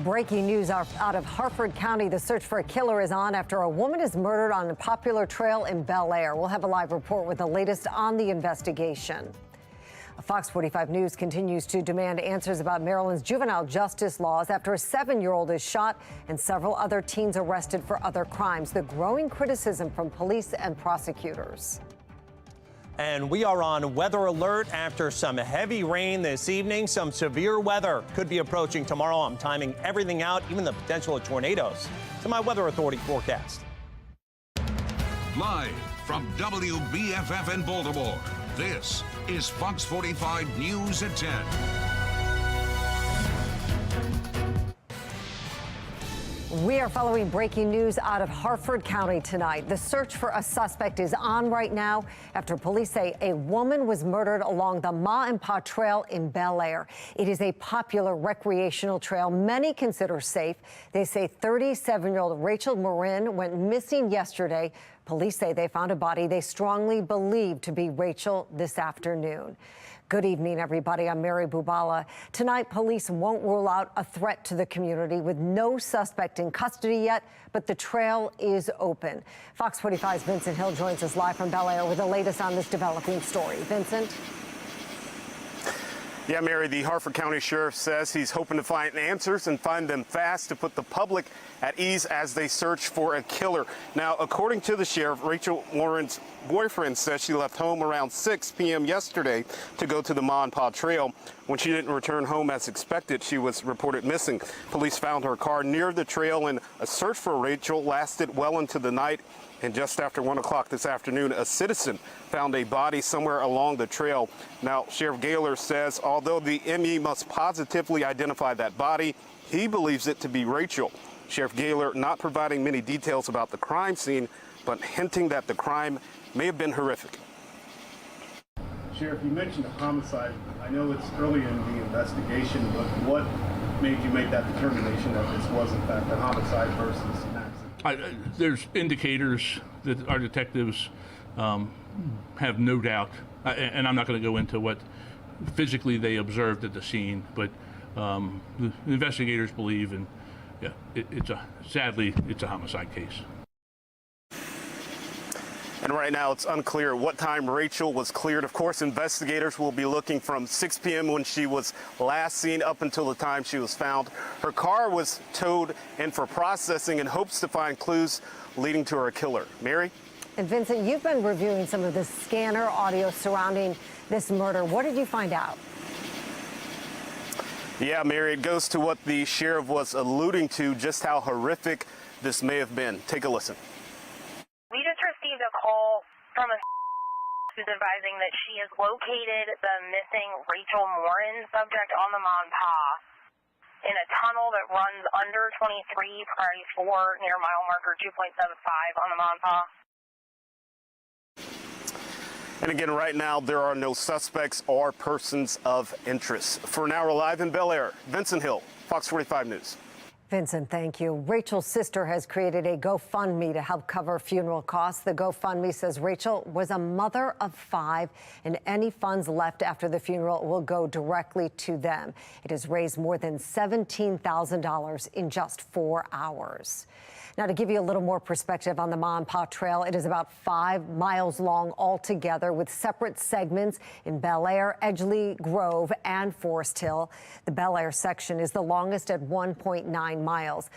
Breaking news out of Harford County. The search for a killer is on after a woman is murdered on a popular trail in Bel Air. We'll have a live report with the latest on the investigation. Fox 45 News continues to demand answers about Maryland's juvenile justice laws after a 7-year-old is shot and several other teens arrested for other crimes. The growing criticism from police and prosecutors. And we are on weather alert after some heavy rain this evening. Some severe weather could be approaching tomorrow. I'm timing everything out, even the potential of tornadoes. To my Weather Authority forecast. Live from WBFF in Baltimore, this is Fox 45 News at 10. We are following breaking news out of Harford County tonight. The search for a suspect is on right now after police say a woman was murdered along the Ma and Pa Trail in Bel Air. It is a popular recreational trail many consider safe. They say 37-year-old Rachel Marin went missing yesterday. Police say they found a body they strongly believe to be Rachel this afternoon. Good evening, everybody. I'm Mary Bubala. Tonight, police won't rule out a threat to the community with no suspect in custody yet, but the trail is open. Fox 45's Vincent Hill joins us live from Bel Air with the latest on this developing story. Vincent? Yeah, Mary, the Harford County Sheriff says he's hoping to find answers and find them fast to put the public at ease as they search for a killer. Now, according to the sheriff, Rachel Lauren's boyfriend says she left home around 6 p.m. yesterday to go to the Ma and Pa Trail. When she didn't return home as expected, she was reported missing. Police found her car near the trail, and a search for Rachel lasted well into the night. And just after 1 o'clock this afternoon, a citizen found a body somewhere along the trail. Now, Sheriff Gaylor says although the ME must positively identify that body, he believes it to be Rachel. Sheriff Gaylor not providing many details about the crime scene, but hinting that the crime may have been horrific. Sheriff, you mentioned a homicide. I know it's early in the investigation, but what made you make that determination that this was in fact a homicide versus an accident? There's indicators that our detectives have no doubt, and I'm not going to go into what physically they observed at the scene, but the investigators believe, and yeah, sadly, it's a homicide case. And right now, it's unclear what time Rachel was cleared. Of course, investigators will be looking from 6 p.m. when she was last seen up until the time she was found. Her car was towed in for processing in hopes to find clues leading to her killer. Mary? And Vincent, you've been reviewing some of the scanner audio surrounding this murder. What did you find out? Yeah, Mary, it goes to what the sheriff was alluding to, just how horrific this may have been. Take a listen. We just received a call from a who's advising that she has located the missing Rachel Morin subject on the Ma and Pa in a tunnel that runs under 23 Priority 4 near mile marker 2.75 on the Ma and Pa. And again, right now, there are no suspects or persons of interest. For now, we're live in Bel Air. Vincent Hill, Fox 45 News. Vincent, thank you. Rachel's sister has created a GoFundMe to help cover funeral costs. The GoFundMe says Rachel was a mother of 5, and any funds left after the funeral will go directly to them. It has raised more than $17,000 in just 4 hours. Now, to give you a little more perspective on the Ma and Pa Trail, it is about 5 miles long altogether with separate segments in Bel Air, Edgeley, Grove, and Forest Hill. The Bel Air section is the longest at 1.9 miles.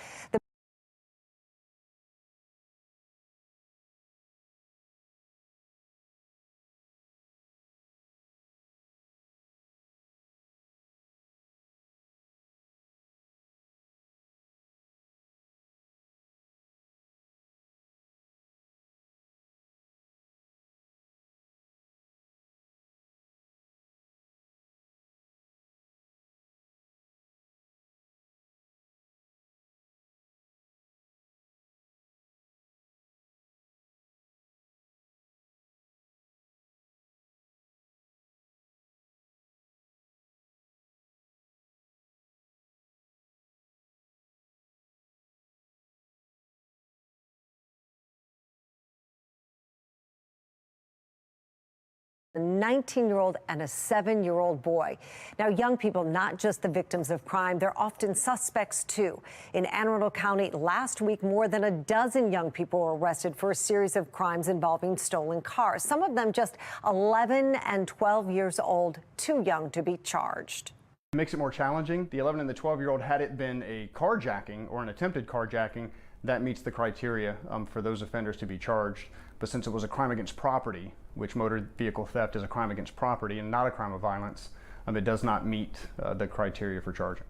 a 19-year-old and a 7-year-old boy. Now, young people, not just the victims of crime, they're often suspects, too. In Anne Arundel County last week, more than a dozen young people were arrested for a series of crimes involving stolen cars, some of them just 11 and 12 years old, too young to be charged. It makes it more challenging. The 11 and the 12-year-old, had it been a carjacking or an attempted carjacking, that meets the criteria for those offenders to be charged. But since it was a crime against property, which motor vehicle theft is a crime against property and not a crime of violence, it does not meet the criteria for charging.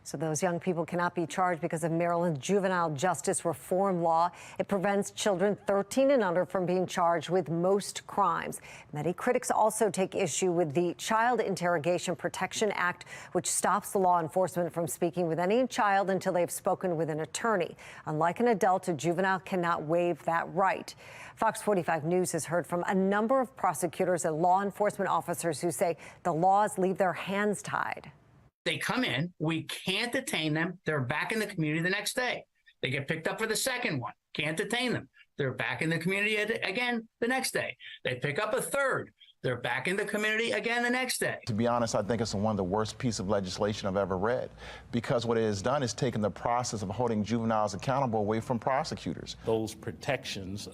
So those young people cannot be charged because of Maryland's juvenile justice reform law. It prevents children 13 and under from being charged with most crimes. Many critics also take issue with the Child Interrogation Protection Act, which stops the law enforcement from speaking with any child until they've spoken with an attorney. Unlike an adult, a juvenile cannot waive that right. Fox 45 News has heard from a number of prosecutors and law enforcement officers who say the laws leave their hands tied. They come in, we can't detain them. They're back in the community the next day. They get picked up for the second one. Can't detain them. They're back in the community again the next day. They pick up a third. They're back in the community again the next day. To be honest, I think it's one of the worst pieces of legislation I've ever read, because what it has done is taken the process of holding juveniles accountable away from prosecutors. Those protections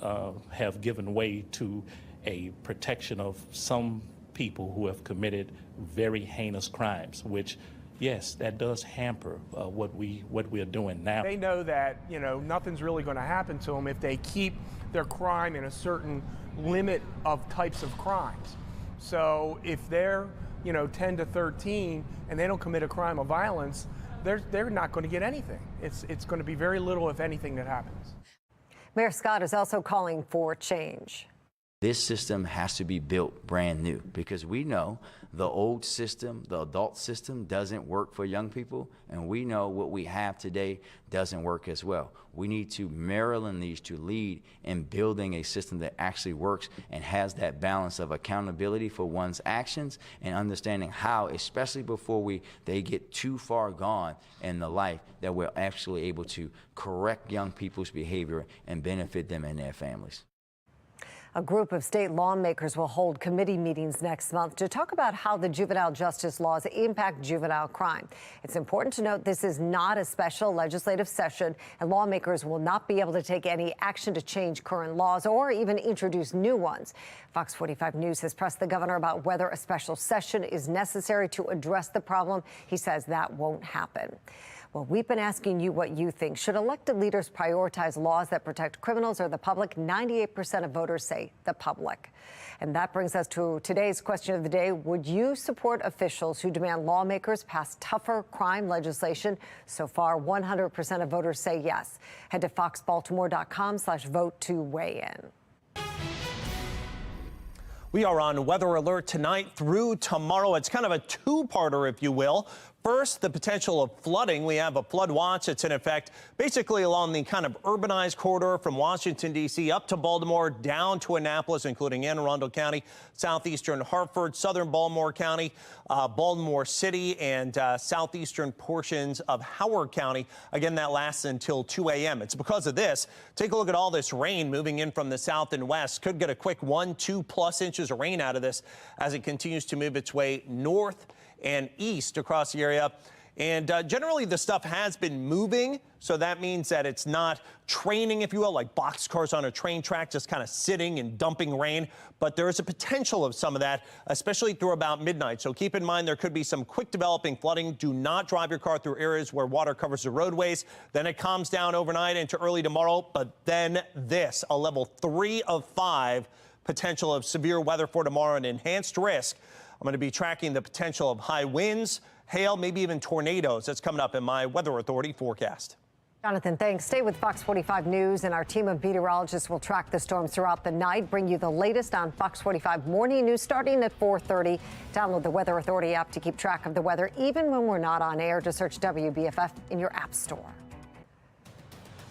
have given way to a protection of some people who have committed very heinous crimes, which, yes, that does hamper what we are doing now. They know that, nothing's really going to happen to them if they keep their crime in a certain limit of types of crimes. So if they're, 10 to 13 and they don't commit a crime of violence, they're not going to get anything. It's going to be very little, if anything, that happens. Mayor Scott is also calling for change. This system has to be built brand new, because we know the old system, the adult system, doesn't work for young people, and we know what we have today doesn't work as well. We need to Maryland needs to lead in building a system that actually works and has that balance of accountability for one's actions and understanding how, especially before they get too far gone in the life, that we're actually able to correct young people's behavior and benefit them and their families. A group of state lawmakers will hold committee meetings next month to talk about how the juvenile justice laws impact juvenile crime. It's important to note this is not a special legislative session, and lawmakers will not be able to take any action to change current laws or even introduce new ones. Fox 45 News has pressed the governor about whether a special session is necessary to address the problem. He says that won't happen. Well, we've been asking you what you think. Should elected leaders prioritize laws that protect criminals or the public? 98% of voters say the public. And that brings us to today's question of the day. Would you support officials who demand lawmakers pass tougher crime legislation? So far, 100% of voters say yes. Head to foxbaltimore.com/vote to weigh in. We are on weather alert tonight through tomorrow. It's kind of a two-parter, if you will. First, the potential of flooding. We have a flood watch that's in effect basically along the kind of urbanized corridor from Washington, D.C. up to Baltimore, down to Annapolis, including Anne Arundel County, southeastern Hartford, southern Baltimore County, Baltimore City, and southeastern portions of Howard County. Again, that lasts until 2 a.m. It's because of this. Take a look at all this rain moving in from the south and west. Could get a quick 1-2+ inches of rain out of this as it continues to move its way north and east across the area. And generally the stuff has been moving, so that means that it's not training, if you will, like boxcars on a train track, just kind of sitting and dumping rain. But there is a potential of some of that, especially through about midnight. So keep in mind there could be some quick developing flooding. Do not drive your car through areas where water covers the roadways. Then it calms down overnight into early tomorrow. But then this, a level 3 of 5 potential of severe weather for tomorrow, an enhanced risk. I'm going to be tracking the potential of high winds, hail, maybe even tornadoes. That's coming up in my Weather Authority forecast. Jonathan, thanks. Stay with Fox 45 News, and our team of meteorologists will track the storms throughout the night, bring you the latest on Fox 45 Morning News starting at 4:30. Download the Weather Authority app to keep track of the weather, even when we're not on air. Just search WBFF in your app store.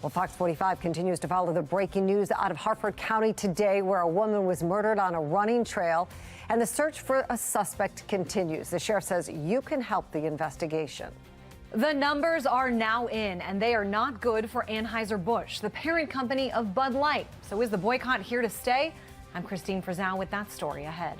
Well, Fox 45 continues to follow the breaking news out of Harford County today, where a woman was murdered on a running trail, and the search for a suspect continues. The sheriff says you can help the investigation. The numbers are now in, and they are not good for Anheuser-Busch, the parent company of Bud Light. So is the boycott here to stay? I'm Christine Frizzell with that story ahead.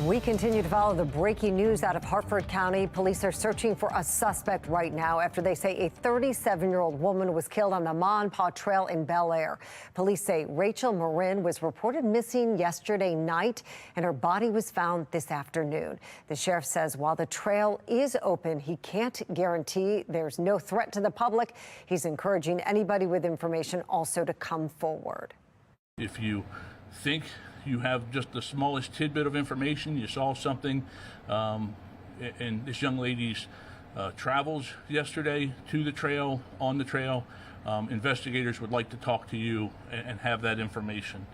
We continue to follow the breaking news out of Harford County. Police are searching for a suspect right now after they say a 37-year-old woman was killed on the Ma and Pa Trail in Bel Air. Police say Rachel Marin was reported missing yesterday night, and her body was found this afternoon. The sheriff says while the trail is open, he can't guarantee there's no threat to the public. He's encouraging anybody with information also to come forward. If you think you have just the smallest tidbit of information, you saw something in this young lady's travels yesterday to the trail, on the trail, investigators would like to talk to you and have that information.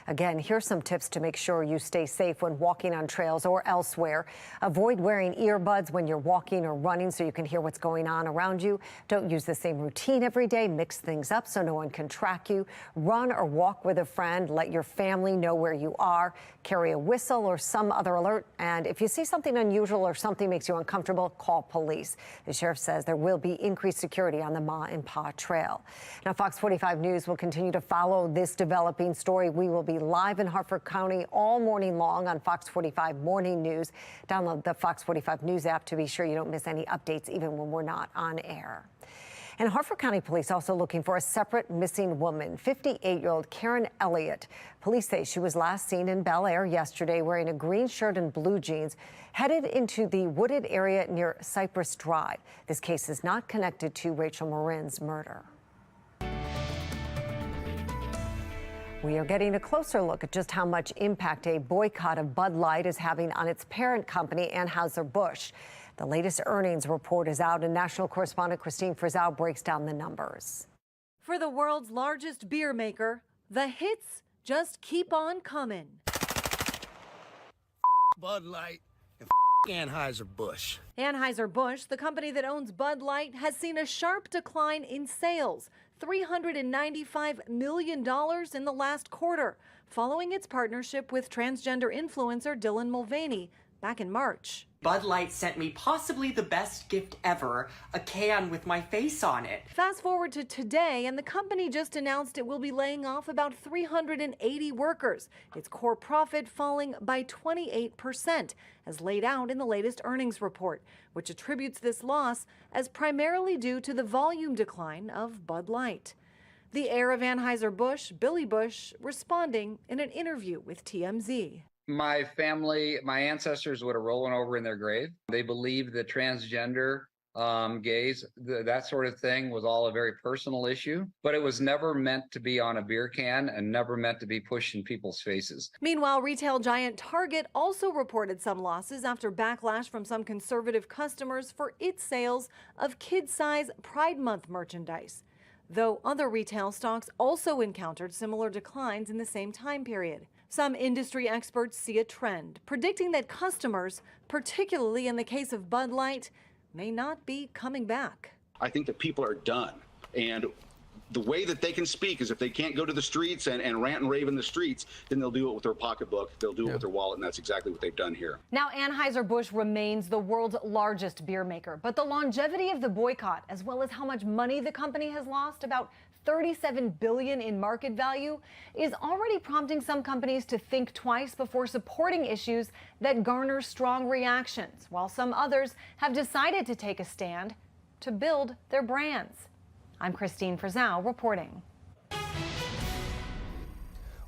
Again, here's some tips to make sure you stay safe when walking on trails or elsewhere. Avoid wearing earbuds when you're walking or running so you can hear what's going on around you. Don't use the same routine every day. Mix things up so no one can track you. Run or walk with a friend. Let your family know where you are. Carry a whistle or some other alert. And if you see something unusual or something makes you uncomfortable, call police. The sheriff says there will be increased security on the Ma and Pa Trail. Now, Fox 45 News will continue to follow this developing story. We will be live in Harford County all morning long on Fox 45 Morning News. Download the Fox 45 News app to be sure you don't miss any updates even when we're not on air. And Harford County police also looking for a separate missing woman, 58-year-old Karen Elliott. Police say she was last seen in Bel Air yesterday wearing a green shirt and blue jeans, headed into the wooded area near Cypress Drive. This case is not connected to Rachel Marin's murder. We are getting a closer look at just how much impact a boycott of Bud Light is having on its parent company, Anheuser-Busch. The latest earnings report is out, and national correspondent Christine Frizzell breaks down the numbers. For the world's largest beer maker, the hits just keep on coming. Bud Light and Anheuser-Busch. Anheuser-Busch, the company that owns Bud Light, has seen a sharp decline in sales. $395 million in the last quarter, following its partnership with transgender influencer Dylan Mulvaney back in March. Bud Light sent me possibly the best gift ever, a can with my face on it. Fast forward to today, and the company just announced it will be laying off about 380 workers. Its core profit falling by 28%, as laid out in the latest earnings report, which attributes this loss as primarily due to the volume decline of Bud Light. The heir of Anheuser-Busch, Billy Busch, responding in an interview with TMZ. My family, my ancestors would have rollen over in their grave. They believed that transgender, gays, that sort of thing was all a very personal issue, but it was never meant to be on a beer can and never meant to be pushed in people's faces. Meanwhile, retail giant Target also reported some losses after backlash from some conservative customers for its sales of kid-size Pride Month merchandise, though other retail stocks also encountered similar declines in the same time period. Some industry experts see a trend, predicting that customers, particularly in the case of Bud Light, may not be coming back. I think that people are done. And the way that they can speak is if they can't go to the streets and rant and rave in the streets, then they'll do it with their pocketbook, they'll do it with their wallet, and that's exactly what they've done here. Now, Anheuser-Busch remains the world's largest beer maker, but the longevity of the boycott, as well as how much money the company has lost, about $37 billion in market value, is already prompting some companies to think twice before supporting issues that garner strong reactions, while some others have decided to take a stand to build their brands. I'm Christine Frizzau reporting.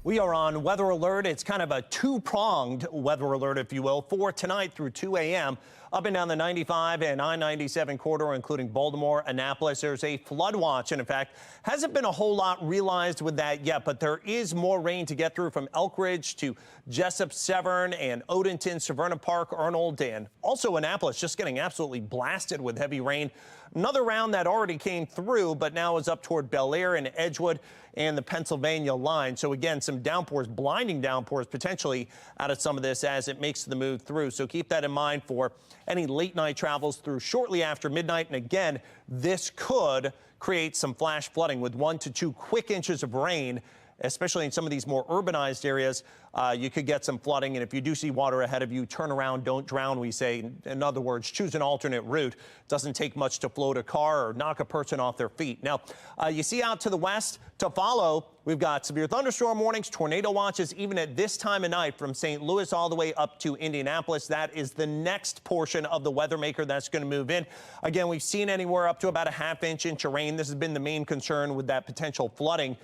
We are on weather alert. It's kind of a two-pronged weather alert, if you will, for tonight through 2 a.m. Up and down the 95 and I-97 corridor, including Baltimore, Annapolis, there's a flood watch. And in fact, hasn't been a whole lot realized with that yet, but there is more rain to get through from Elk Ridge to Jessup, Severn, and Odenton, Severna Park, Arnold, and also Annapolis just getting absolutely blasted with heavy rain. Another round that already came through, but now is up toward Bel Air and Edgewood and the Pennsylvania line. So again, some downpours, blinding downpours potentially out of some of this as it makes the move through. So keep that in mind for any late night travels through shortly after midnight. And again, this could create some flash flooding with 1 to 2 quick inches of rain, especially in some of these more urbanized areas. You could get some flooding. And if you do see water ahead of you, turn around, don't drown, we say. In other words, choose an alternate route. It doesn't take much to float a car or knock a person off their feet. Now, you see out to the west to follow, we've got severe thunderstorm warnings, tornado watches, even at this time of night from St. Louis all the way up to Indianapolis. That is the next portion of the weather maker that's going to move in. Again, we've seen anywhere up to about a ½ inch of rain. This has been the main concern with that potential flooding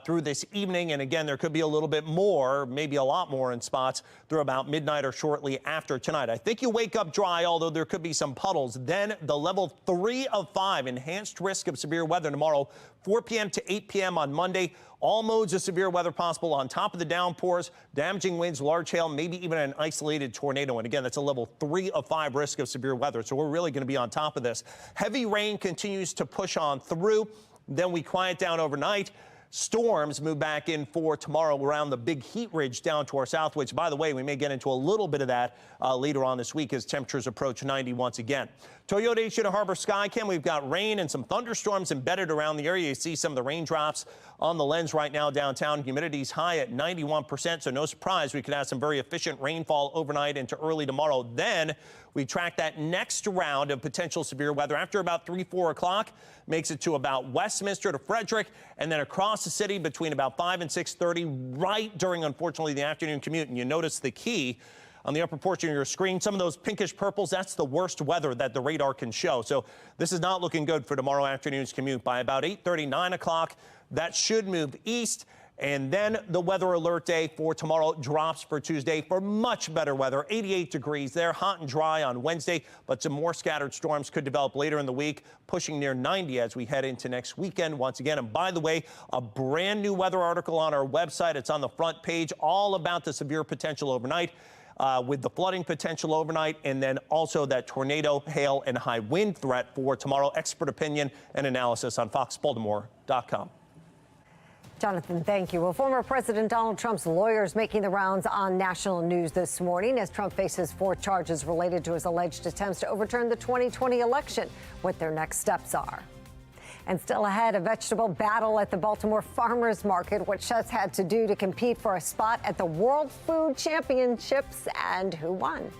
through this evening. And again, there could be a little bit more, maybe a lot more in spots through about midnight or shortly after tonight. I think you wake up dry, although there could be some puddles. Then the level 3 of 5, enhanced risk of severe weather tomorrow, 4 p.m. to 8 p.m. on Monday. All modes of severe weather possible on top of the downpours, damaging winds, large hail, maybe even an isolated tornado. And again, that's a level 3 of 5 risk of severe weather. So we're really going to be on top of this. Heavy rain continues to push on through. Then we quiet down overnight. Storms move back in for tomorrow around the big heat ridge down to our south, which, by the way, we may get into a little bit of that later on this week as temperatures approach 90 once again. Toyota H Harbor Skycam, we've got rain and some thunderstorms embedded around the area. You see some of the raindrops on the lens right now downtown. Humidity's high at 91%, so no surprise we could have some very efficient rainfall overnight into early tomorrow. Then we track that next round of potential severe weather after about 3, 4 o'clock, makes it to about Westminster to Frederick, and then across the city between about 5 and 6:30, right during, unfortunately, the afternoon commute. And you notice the key on the upper portion of your screen, some of those pinkish purples, that's the worst weather that the radar can show. So this is not looking good for tomorrow afternoon's commute. By about 8:30, 9 o'clock, that should move east. And then the weather alert day for tomorrow drops for Tuesday for much better weather. 88 degrees there, hot and dry on Wednesday, but some more scattered storms could develop later in the week, pushing near 90 as we head into next weekend once again. And by the way, a brand new weather article on our website. It's on the front page, all about the severe potential overnight. With the flooding potential overnight, and then also that tornado, hail, and high wind threat for tomorrow. Expert opinion and analysis on FoxBaltimore.com. Jonathan, thank you. Well, former President Donald Trump's lawyers making the rounds on national news this morning as Trump faces 4 charges related to his alleged attempts to overturn the 2020 election, what their next steps are. And still ahead, a vegetable battle at the Baltimore Farmers Market, what chefs had to do to compete for a spot at the World Food Championships, and who won.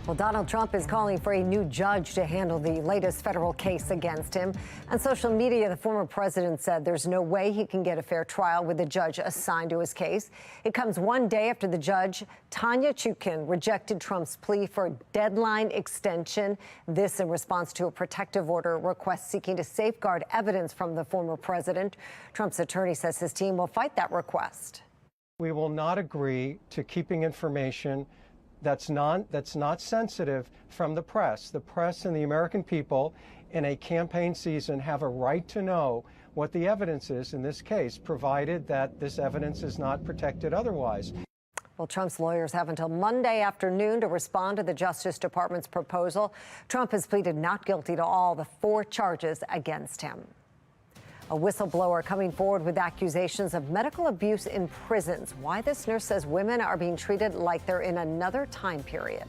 Well, Donald Trump is calling for a new judge to handle the latest federal case against him. On social media, the former president said there's no way he can get a fair trial with a judge assigned to his case. It comes one day after the judge, Tanya Chutkan, rejected Trump's plea for a deadline extension. This in response to a protective order request seeking to safeguard evidence from the former president. Trump's attorney says his team will fight that request. We will not agree to keeping information that's not sensitive from the press. The press and the American people in a campaign season have a right to know what the evidence is in this case, provided that this evidence is not protected otherwise. Well, Trump's lawyers have until Monday afternoon to respond to the Justice Department's proposal. Trump has pleaded not guilty to all the 4 charges against him. A whistleblower coming forward with accusations of medical abuse in prisons. Why this nurse says women are being treated like they're in another time period.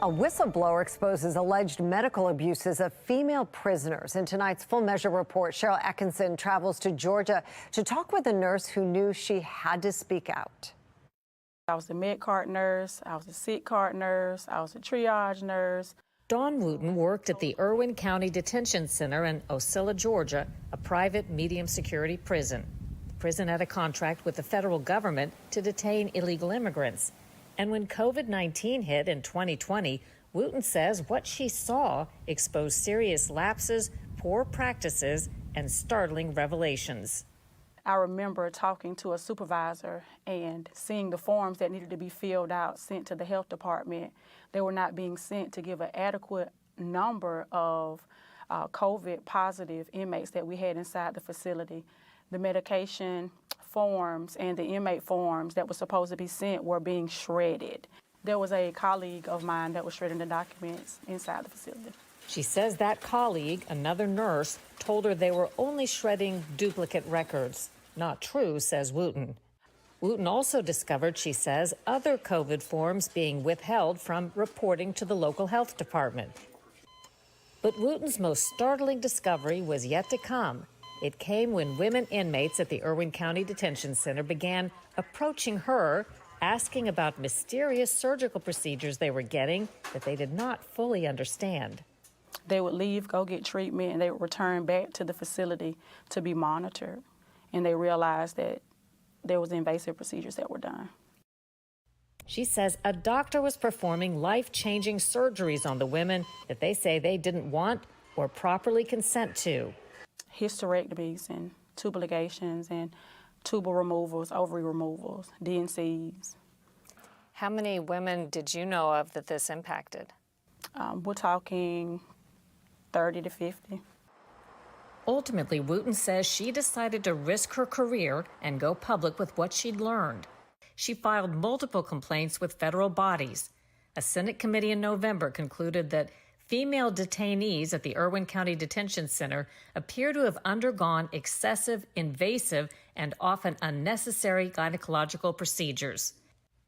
A whistleblower exposes alleged medical abuses of female prisoners. In tonight's Full Measure report, Cheryl Atkinson travels to Georgia to talk with a nurse who knew she had to speak out. I was a med-cart nurse, I was a sick cart nurse, I was a triage nurse. Dawn Wooten worked at the Irwin County Detention Center in Ocilla, Georgia, a private medium-security prison. The prison had a contract with the federal government to detain illegal immigrants. And when COVID-19 hit in 2020, Wooten says what she saw exposed serious lapses, poor practices, and startling revelations. I remember talking to a supervisor and seeing the forms that needed to be filled out, sent to the health department. They were not being sent to give an adequate number of COVID positive inmates that we had inside the facility. The medication forms and the inmate forms that were supposed to be sent were being shredded. There was a colleague of mine that was shredding the documents inside the facility. She says that colleague, another nurse, told her they were only shredding duplicate records. Not true, says Wooten. Wooten also discovered, she says, other COVID forms being withheld from reporting to the local health department. But Wooten's most startling discovery was yet to come. It came when women inmates at the Irwin County Detention Center began approaching her, asking about mysterious surgical procedures they were getting that they did not fully understand. They would leave, go get treatment, and they would return back to the facility to be monitored. And they realized that there was invasive procedures that were done. She says a doctor was performing life-changing surgeries on the women that they say they didn't want or properly consent to. Hysterectomies and tubal ligations and tubal removals, ovary removals, DNCs. How many women did you know of that this impacted? We're talking 30 to 50. Ultimately, Wooten says she decided to risk her career and go public with what she'd learned. She filed multiple complaints with federal bodies. A Senate committee in November concluded that female detainees at the Irwin County Detention Center appear to have undergone excessive, invasive, and often unnecessary gynecological procedures.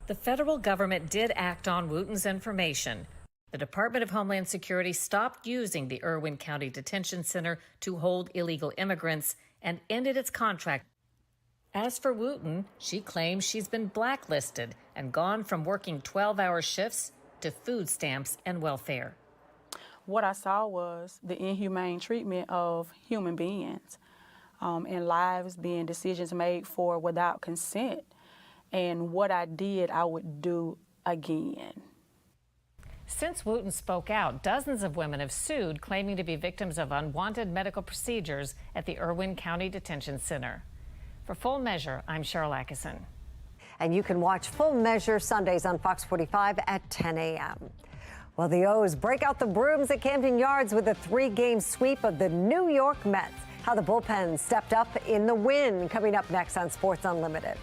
The federal government did act on Wooten's information. The Department of Homeland Security stopped using the Irwin County Detention Center to hold illegal immigrants and ended its contract. As for Wooten, she claims she's been blacklisted and gone from working 12-hour shifts to food stamps and welfare. What I saw was the inhumane treatment of human beings and lives being decisions made for without consent. And what I did, I would do again. Since Wooten spoke out, dozens of women have sued, claiming to be victims of unwanted medical procedures at the Irwin County Detention Center. For Full Measure, I'm Cheryl Atkinson. And you can watch Full Measure Sundays on Fox 45 at 10 a.m. Well, the O's break out the brooms at Camden Yards with a 3-game sweep of the New York Mets. How the bullpen stepped up in the win, coming up next on Sports Unlimited.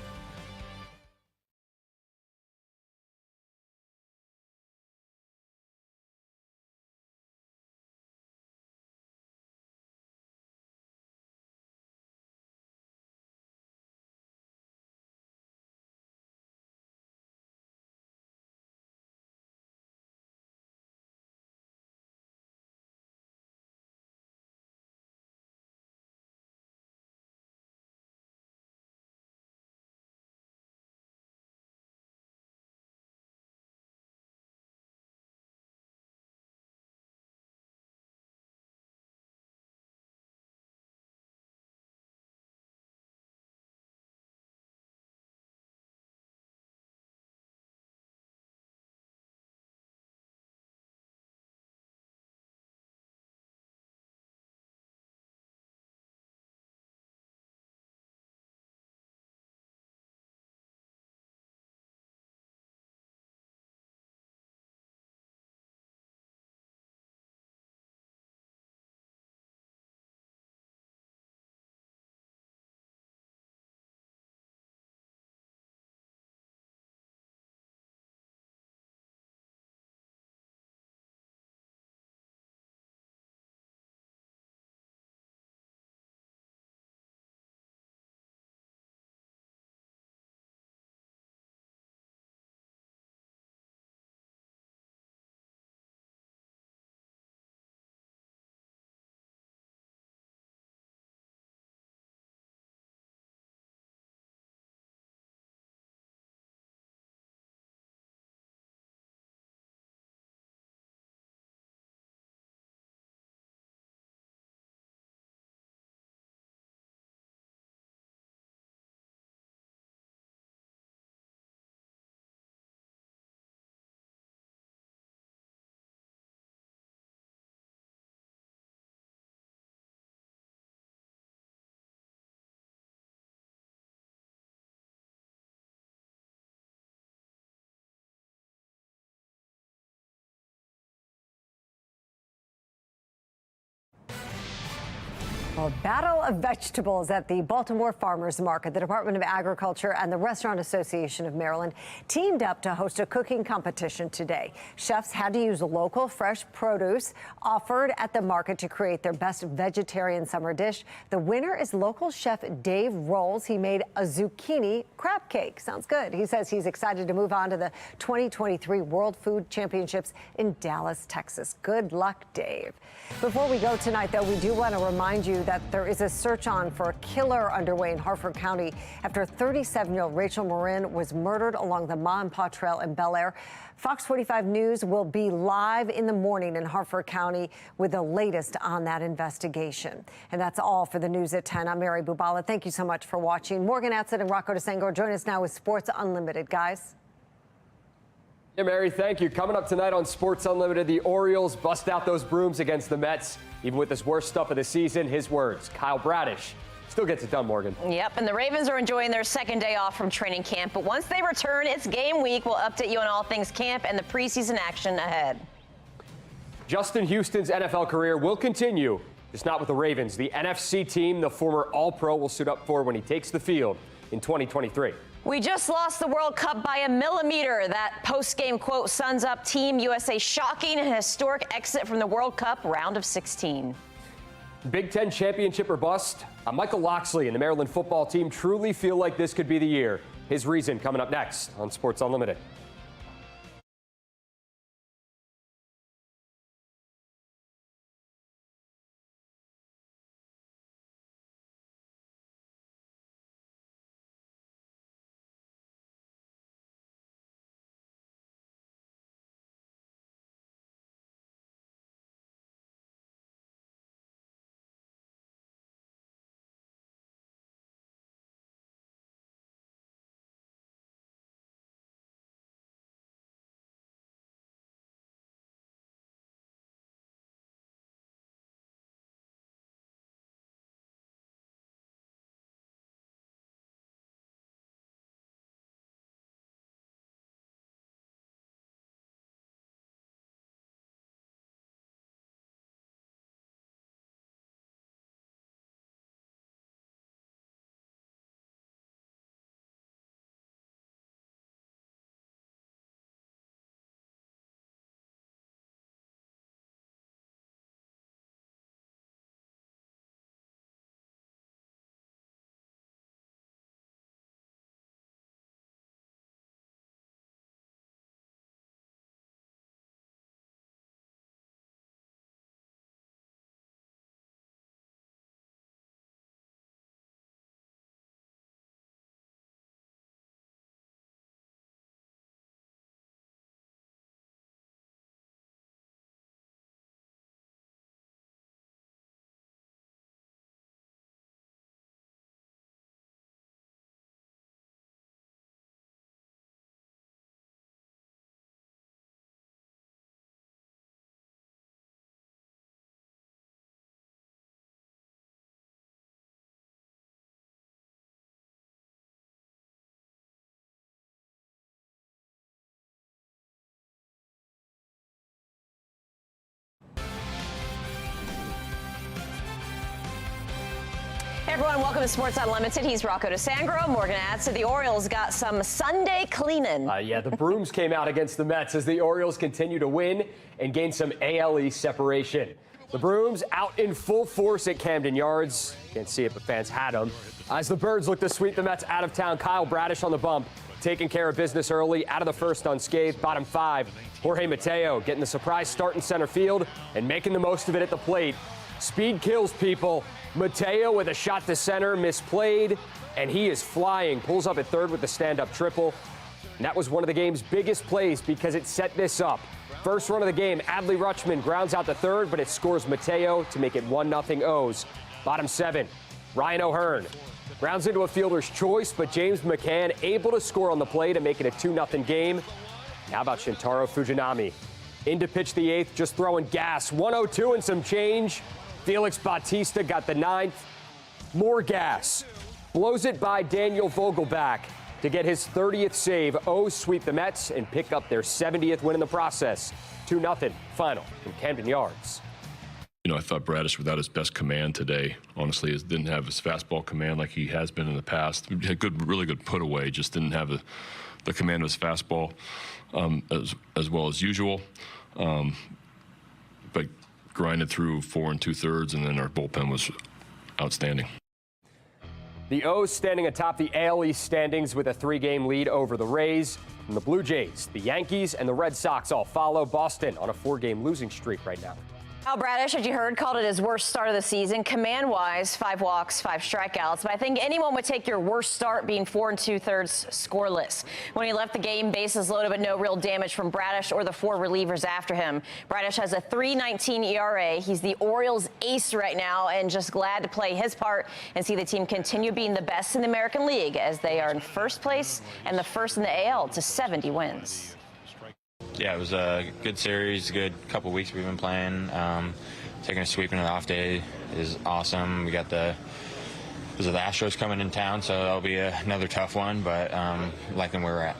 Well, battle of vegetables at the Baltimore Farmers Market. The Department of Agriculture and the Restaurant Association of Maryland teamed up to host a cooking competition today. Chefs had to use local fresh produce offered at the market to create their best vegetarian summer dish. The winner is local chef Dave Rolls. He made a zucchini crab cake. Sounds good. He says he's excited to move on to the 2023 World Food Championships in Dallas, Texas. Good luck, Dave. Before we go tonight, though, we do want to remind you that there is a search on for a killer underway in Harford County after 37-year-old Rachel Marin was murdered along the Ma and Pa Trail in Bel Air. Fox 45 News will be live in the morning in Harford County with the latest on that investigation. And that's all for the news at 10. I'm Mary Bubala. Thank you so much for watching. Morgan Atzett and Rocco DeSangor join us now with Sports Unlimited. Guys. Yeah, Mary, thank you. Coming up tonight on Sports Unlimited, the Orioles bust out those brooms against the Mets. Even with this worst stuff of the season, his words, Kyle Bradish still gets it done, Morgan. Yep, and the Ravens are enjoying their second day off from training camp. But once they return, it's game week. We'll update you on all things camp and the preseason action ahead. Justin Houston's NFL career will continue, just not with the Ravens. The NFC team the former All-Pro will suit up for when he takes the field in 2023. We just lost the World Cup by a millimeter. That post-game quote sums up Team USA shocking and historic exit from the World Cup round of 16. Big Ten championship or bust? Michael Locksley and the Maryland football team truly feel like this could be the year. His reason coming up next on Sports Unlimited. Hey everyone, welcome to Sports Unlimited. He's Rocco DeSangro, Morgan Atzett. The Orioles got some Sunday cleaning. Yeah, the brooms came out against the Mets as the Orioles continue to win and gain some AL East separation. The brooms out in full force at Camden Yards. Can't see it, but fans had them. As the Birds look to sweep the Mets out of town, Kyle Bradish on the bump, taking care of business early, out of the first unscathed. Bottom 5, Jorge Mateo getting the surprise start in center field and making the most of it at the plate. Speed kills people. Mateo with a shot to center, misplayed, and he is flying. Pulls up at third with the stand-up triple. And that was one of the game's biggest plays because it set this up. First run of the game, Adley Rutschman grounds out to third, but it scores Mateo to make it 1-0 O's. Bottom 7, Ryan O'Hearn grounds into a fielder's choice, but James McCann able to score on the play to make it a 2-0 game. How about Shintaro Fujinami? In to pitch the 8th, just throwing gas. 102 and some change. Felix Bautista got the 9th. More gas. Blows it by Daniel Vogelback to get his 30th save. O's sweep the Mets and pick up their 70th win in the process. 2-0 final from Camden Yards. You know, I thought Bradish, without his best command today, honestly, didn't have his fastball command like he has been in the past. He had really good put away, just didn't have the command of his fastball as well as usual. But grinded through 4 2/3, and then our bullpen was outstanding. The O's standing atop the AL East standings with a 3-game lead over the Rays. And the Blue Jays, the Yankees, and the Red Sox all follow. Boston on a 4-game losing streak right now. Al Bradish, as you heard, called it his worst start of the season. Command-wise, 5 walks, 5 strikeouts. But I think anyone would take your worst start being 4 2/3 scoreless. When he left the game, bases loaded, but no real damage from Bradish or the 4 relievers after him. Bradish has a 3.19 ERA. He's the Orioles ace right now, and just glad to play his part and see the team continue being the best in the American League as they are in first place and the first in the AL to 70 wins. Yeah, it was a good series, good couple weeks we've been playing. Taking a sweep into the off day is awesome. We got the Astros coming in town, so that'll be another tough one, but liking where we're at.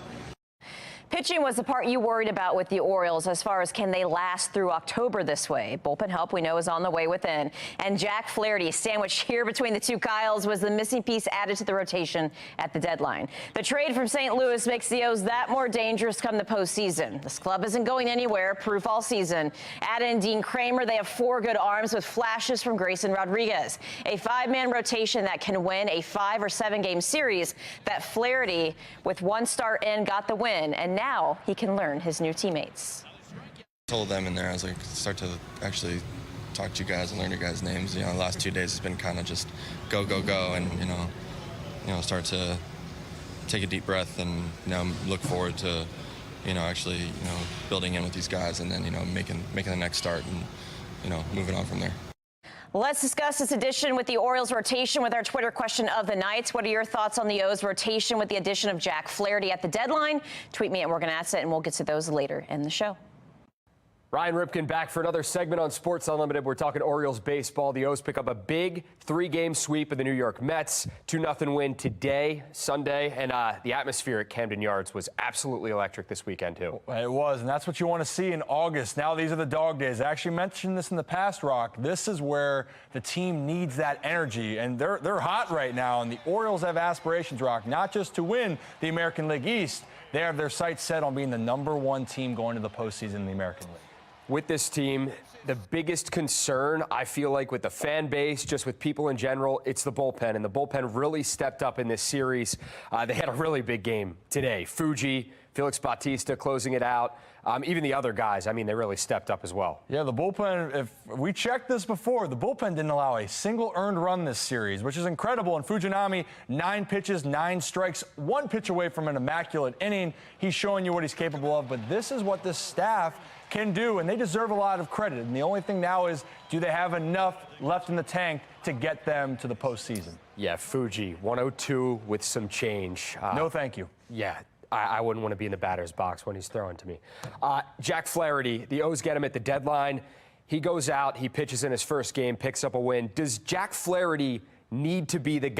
Pitching was the part you worried about with the Orioles as far as can they last through October this way. Bullpen help we know is on the way within. And Jack Flaherty, sandwiched here between the two Kyles, was the missing piece added to the rotation at the deadline. The trade from St. Louis makes the O's that more dangerous come the postseason. This club isn't going anywhere, proof all season. Add in Dean Kramer, they have 4 good arms with flashes from Grayson Rodriguez. A 5-man rotation that can win a 5 or 7 game series. That Flaherty, with 1 start in, got the win. And now he can learn his new teammates. I told them in there, I was like, start to actually talk to you guys and learn your guys' names. You know, the last 2 days has been kind of just go, go, go, and you know, start to take a deep breath and look forward to, actually, building in with these guys and then making the next start and moving on from there. Let's discuss this edition with the Orioles rotation with our Twitter question of the night. What are your thoughts on the O's rotation with the addition of Jack Flaherty at the deadline? Tweet me at Morgan Asset, and we'll get to those later in the show. Ryan Ripken back for another segment on Sports Unlimited. We're talking Orioles baseball. The O's pick up a big 3-game sweep of the New York Mets. 2-0 win today, Sunday, and the atmosphere at Camden Yards was absolutely electric this weekend, too. It was, and that's what you want to see in August. Now these are the dog days. I actually mentioned this in the past, Rock. This is where the team needs that energy, and they're hot right now, and the Orioles have aspirations, Rock, not just to win the American League East. They have their sights set on being the #1 team going to the postseason in the American League. With this team, the biggest concern, I feel like, with the fan base, just with people in general, it's the bullpen. And the bullpen really stepped up in this series. They had a really big game today. Fuji, Felix Bautista closing it out. Even the other guys, I mean, they really stepped up as well. Yeah, the bullpen, if we checked this before, the bullpen didn't allow a single earned run this series, which is incredible. And Fujinami, 9 pitches, 9 strikes, 1 pitch away from an immaculate inning. He's showing you what he's capable of, but this is what this staff can do, and they deserve a lot of credit. And the only thing now is, do they have enough left in the tank to get them to the postseason? Yeah, Fuji, 102 with some change. No, thank you. Yeah. I wouldn't want to be in the batter's box when he's throwing to me. Jack Flaherty, the O's get him at the deadline. He goes out, he pitches in his first game, picks up a win. Does Jack Flaherty need to be the guy